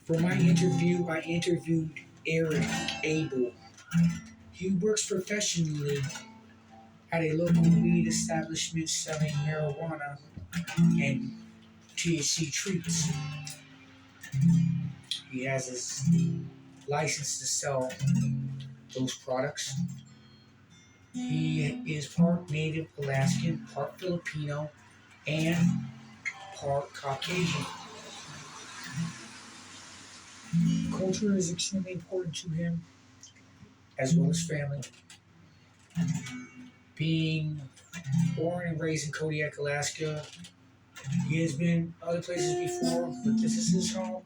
For my interview, I interviewed Eric Abel. He works professionally at a local weed establishment selling marijuana and THC treats. He has his license to sell those products. He is part Native Alaskan, part Filipino, and part Caucasian. Culture is extremely important to him, as well as family. Being born and raised in Kodiak, Alaska, he has been other places before, but this is his home.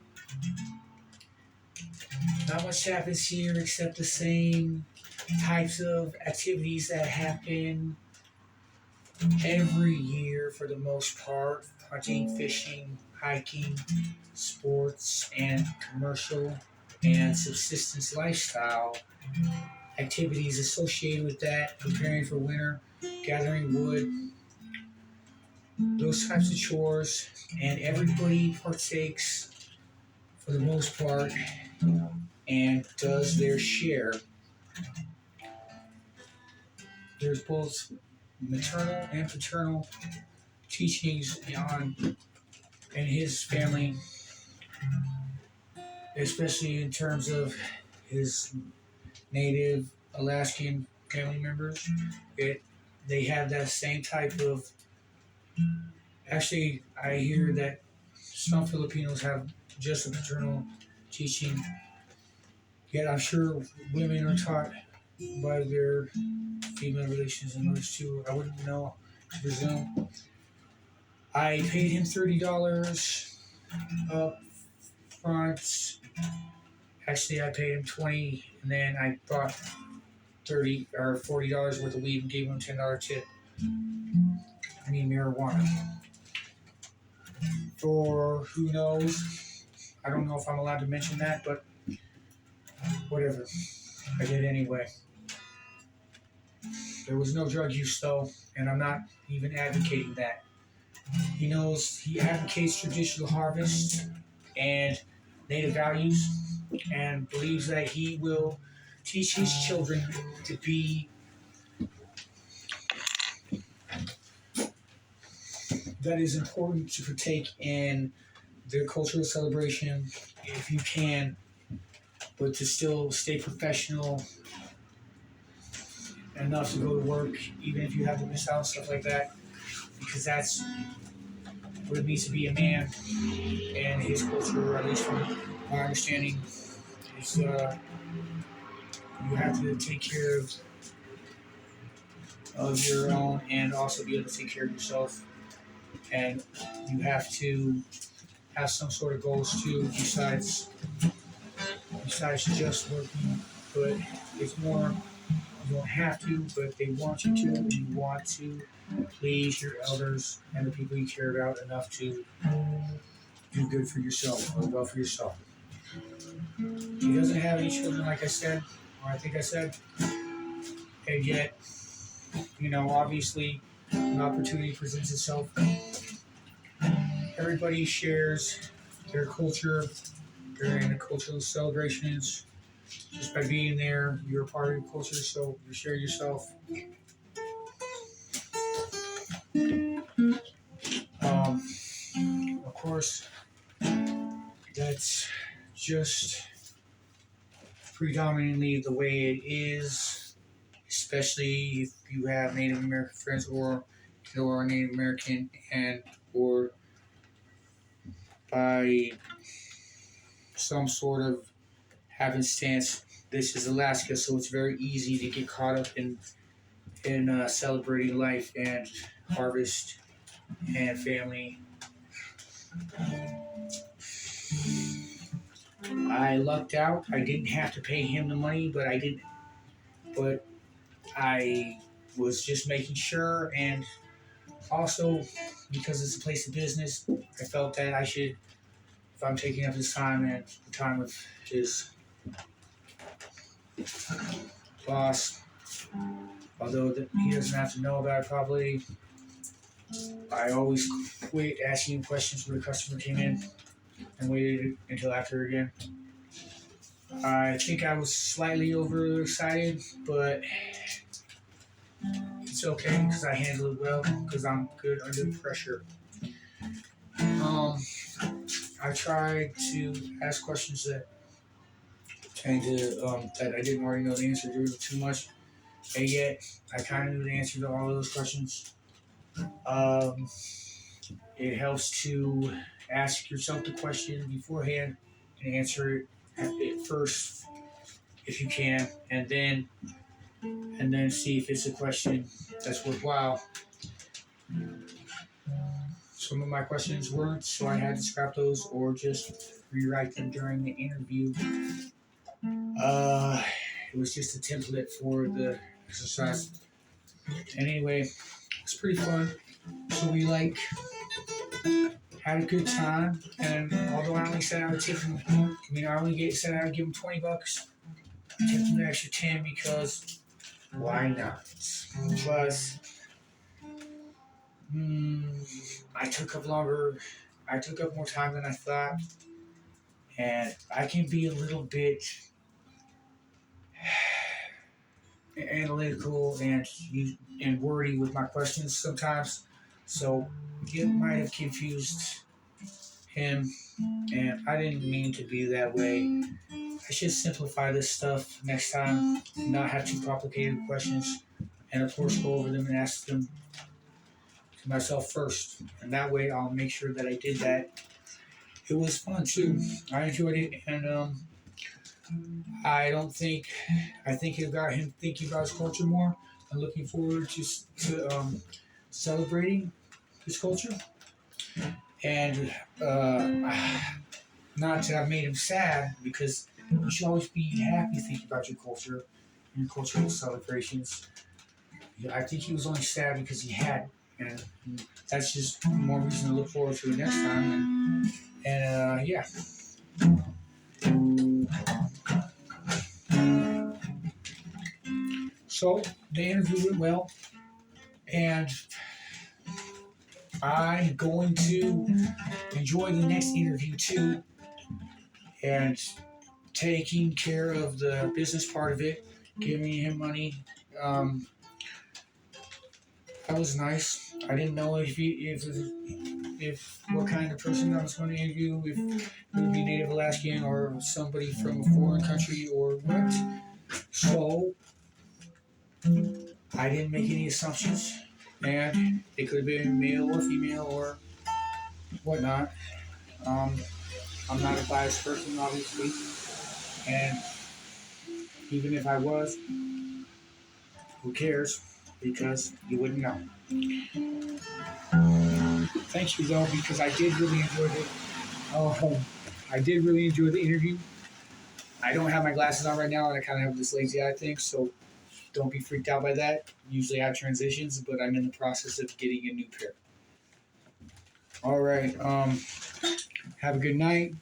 Not much happens here except the same types of activities that happen every year for the most part: hunting, fishing, hiking, sports, and commercial and subsistence lifestyle activities associated with that, preparing for winter, gathering wood, those types of chores, and everybody partakes for the most part and does their share. There's both maternal and paternal teachings on in his family, especially in terms of his native Alaskan family members. It they have that same type of. Actually, I hear that some Filipinos have just a paternal teaching. Yet I'm sure women are taught by their female relations and others too. I wouldn't know to presume. I paid him $30 up front. Actually, I paid him 20, and then I bought 40 dollars worth of weed and gave him a $10 tip. I mean marijuana. For who knows? I don't know if I'm allowed to mention that, but whatever. I did anyway. There was no drug use though, and I'm not even advocating that. He advocates traditional harvest and native values and believes that he will teach his children to be that is important to partake in their cultural celebration if you can, but to still stay professional enough to go to work, even if you have to miss out, stuff like that, because that's what it means to be a man and his culture, or at least from my understanding, is you have to take care of your own and also be able to take care of yourself. And you have to have some sort of goals too, besides just working. But it's more you don't have to, but they want you to, and you want to please your elders and the people you care about enough to do good for yourself or well for yourself. He doesn't have any children, like I said, or I think I said, and yet, obviously, an opportunity presents itself. Everybody shares their culture during the cultural celebrations. Just by being there, you're a part of your culture, so you share yourself. Of course, that's just predominantly the way it is, especially if you have Native American friends or are Native American and or by some sort of happenstance. This is Alaska, so it's very easy to get caught up in celebrating life and harvest and family. I lucked out. I didn't have to pay him the money, but I didn't. But I was just making sure, and also because it's a place of business, I felt that I should, if I'm taking up his time and the time of his boss, although he doesn't have to know about it probably. I always quit asking him questions when the customer came in. and waited until after again. I think I was slightly overexcited, but it's okay because I handle it well because I'm good under pressure. Um, I tried to ask questions that I didn't already know the answer to too much, and yet I kind of knew the answer to all of those questions. Um, it helps to ask yourself the question beforehand and answer it first if you can, and then see if it's a question that's worthwhile. Some of my questions weren't, so I had to scrap those or just rewrite them during the interview. Uh, it was just a template for the exercise. And anyway, it's pretty fun. So we had a good time, and although I only said I would tip him, I only said I would give him $20. I tipped him an extra 10 because why not? Plus, I took up longer. I took up more time than I thought, and I can be a little bit analytical and wordy with my questions sometimes. So it might have confused him, and I didn't mean to be that way. I should simplify this stuff next time, not have too complicated questions, and of course go over them and ask them to myself first. And that way I'll make sure that I did that. It was fun too. I enjoyed it, and I think it got him thinking about his culture more and looking forward to celebrating his culture. And not to have made him sad because you should always be happy thinking about your culture and your cultural celebrations. Yeah, I think he was only sad because he had, and that's just more reason to look forward to it next time. And yeah. So the interview went well, and I'm going to enjoy the next interview too, and taking care of the business part of it, giving him money. Um, that was nice. I didn't know if what kind of person I was going to interview, if it would be Native Alaskan or somebody from a foreign country or what. So I didn't make any assumptions, and it could have been male or female or whatnot. Um, I'm not a biased person, obviously, and even if I was, who cares? Because you wouldn't know. Thank you though, because I did really enjoy it. Oh, I did really enjoy the interview. I don't have my glasses on right now, and I kind of have this lazy eye thing, so don't be freaked out by that. Usually I have transitions, but I'm in the process of getting a new pair. All right. Have a good night.